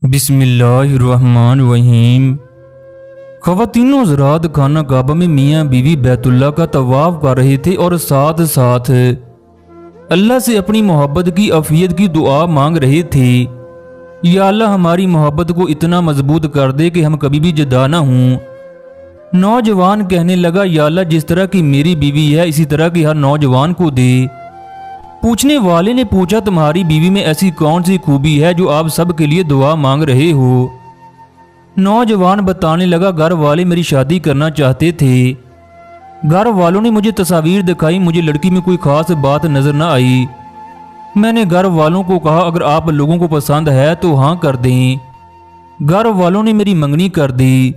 بسم اللہ الرحمن الرحیم۔ خواتین و حضرات، خانہ کعبہ میں میاں بیوی بیت اللہ کا طواف کر رہے تھے اور ساتھ ساتھ اللہ سے اپنی محبت کی عافیت کی دعا مانگ رہے تھے۔ یا اللہ ہماری محبت کو اتنا مضبوط کر دے کہ ہم کبھی بھی جدا نہ ہوں۔ نوجوان کہنے لگا، یا اللہ جس طرح کی میری بیوی ہے اسی طرح کی ہر نوجوان کو دے۔ پوچھنے والے نے پوچھا، تمہاری بیوی میں ایسی کون سی خوبی ہے جو آپ سب کے لیے دعا مانگ رہے ہو؟ نوجوان بتانے لگا، گھر والے میری شادی کرنا چاہتے تھے۔ گھر والوں نے مجھے تصاویر دکھائی، مجھے لڑکی میں کوئی خاص بات نظر نہ آئی۔ میں نے گھر والوں کو کہا اگر آپ لوگوں کو پسند ہے تو ہاں کر دیں۔ گھر والوں نے میری منگنی کر دی۔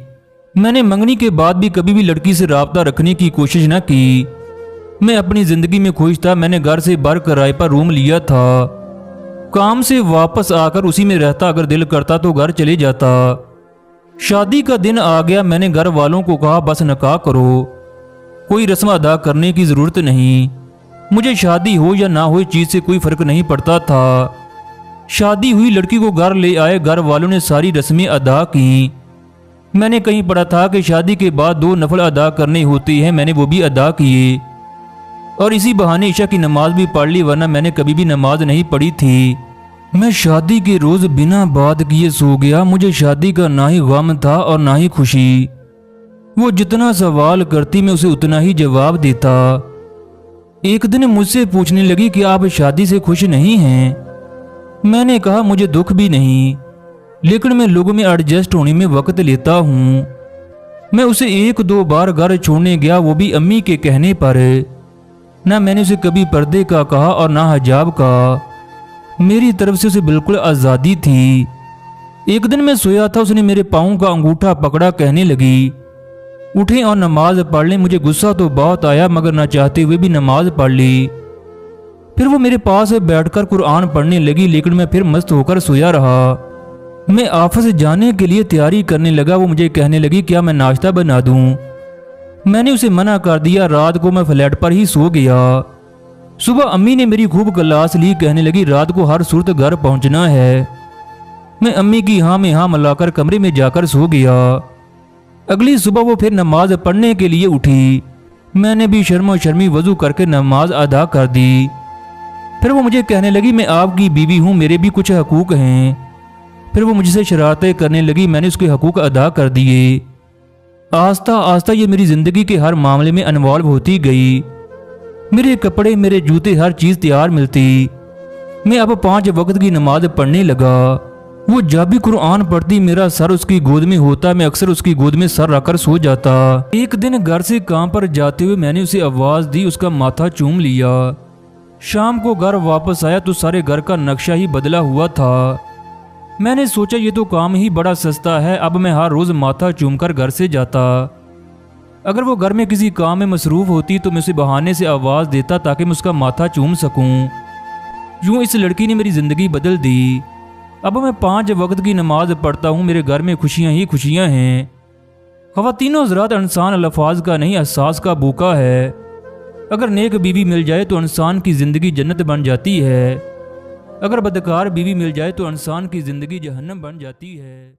میں نے منگنی کے بعد بھی کبھی بھی لڑکی سے رابطہ رکھنے کی کوشش نہ کی۔ میں اپنی زندگی میں خوش تھا۔ میں نے گھر سے باہر کرائے پر روم لیا تھا۔ کام سے واپس آ کر اسی میں رہتا، اگر دل کرتا تو گھر چلے جاتا۔ شادی کا دن آ گیا۔ میں نے گھر والوں کو کہا بس نکاح کرو، کوئی رسم ادا کرنے کی ضرورت نہیں۔ مجھے شادی ہو یا نہ ہو اس چیز سے کوئی فرق نہیں پڑتا تھا۔ شادی ہوئی، لڑکی کو گھر لے آئے، گھر والوں نے ساری رسمیں ادا کی۔ میں نے کہیں پڑھا تھا کہ شادی کے بعد 2 نفل ادا کرنے ہوتے ہیں، میں نے وہ بھی ادا کیے اور اسی بہانے عشاء کی نماز بھی پڑھ لی، ورنہ میں نے کبھی بھی نماز نہیں پڑھی تھی۔ میں شادی کے روز بنا بات کیے سو گیا۔ مجھے شادی کا نہ ہی غم تھا اور نہ ہی خوشی۔ وہ جتنا سوال کرتی میں اسے اتنا ہی جواب دیتا۔ ایک دن مجھ سے پوچھنے لگی کہ آپ شادی سے خوش نہیں ہیں؟ میں نے کہا مجھے دکھ بھی نہیں، لیکن میں لوگوں میں ایڈجسٹ ہونے میں وقت لیتا ہوں۔ میں اسے 1-2 بار گھر چھوڑنے گیا، وہ بھی امی کے کہنے پر۔ نہ میں نے اسے کبھی پردے کا کہا اور نہ حجاب کا۔ میری طرف سے اسے بالکل آزادی تھی۔ ایک دن میں سویا تھا، اس نے میرے پاؤں کا انگوٹھا پکڑا، کہنے لگی اٹھیں اور نماز پڑھ لیں۔ مجھے غصہ تو بہت آیا مگر نہ چاہتے ہوئے بھی نماز پڑھ لی۔ پھر وہ میرے پاس بیٹھ کر قرآن پڑھنے لگی، لیکن میں پھر مست ہو کر سویا رہا۔ میں آفس جانے کے لیے تیاری کرنے لگا۔ وہ مجھے کہنے لگی کیا میں ناشتہ بنا دوں؟ میں نے اسے منع کر دیا۔ رات کو میں فلیٹ پر ہی سو گیا۔ صبح امی نے میری خوب کلاس لی، کہنے لگی رات کو ہر صورت گھر پہنچنا ہے۔ میں امی کی ہاں میں ہاں ملا کر کمرے میں جا کر سو گیا۔ اگلی صبح وہ پھر نماز پڑھنے کے لیے اٹھی۔ میں نے بھی شرم و شرمی وضو کر کے نماز ادا کر دی۔ پھر وہ مجھے کہنے لگی میں آپ کی بیوی ہوں، میرے بھی کچھ حقوق ہیں۔ پھر وہ مجھ سے شرارتیں کرنے لگی، میں نے اس کے حقوق ادا کر دیے۔ آہستہ آہستہ یہ میری زندگی کے ہر معاملے میں انوالو ہوتی گئی۔ میرے کپڑے، میرے جوتے، ہر چیز تیار ملتی۔ میں اب 5 وقت کی نماز پڑھنے لگا۔ وہ جب بھی قرآن پڑھتی میرا سر اس کی گود میں ہوتا، میں اکثر اس کی گود میں سر رکھ کر سو جاتا۔ ایک دن گھر سے کام پر جاتے ہوئے میں نے اسے آواز دی، اس کا ماتھا چوم لیا۔ شام کو گھر واپس آیا تو سارے گھر کا نقشہ ہی بدلا ہوا تھا۔ میں نے سوچا یہ تو کام ہی بڑا سستا ہے، اب میں ہر روز ماتھا چوم کر گھر سے جاتا۔ اگر وہ گھر میں کسی کام میں مصروف ہوتی تو میں اسے بہانے سے آواز دیتا تاکہ میں اس کا ماتھا چوم سکوں۔ یوں اس لڑکی نے میری زندگی بدل دی۔ اب میں 5 وقت کی نماز پڑھتا ہوں، میرے گھر میں خوشیاں ہی خوشیاں ہیں۔ خواتین و حضرات، انسان الفاظ کا نہیں احساس کا بھوکا ہے۔ اگر نیک بیوی مل جائے تو انسان کی زندگی جنت بن جاتی ہے، اگر بدکار بیوی مل جائے تو انسان کی زندگی جہنم بن جاتی ہے۔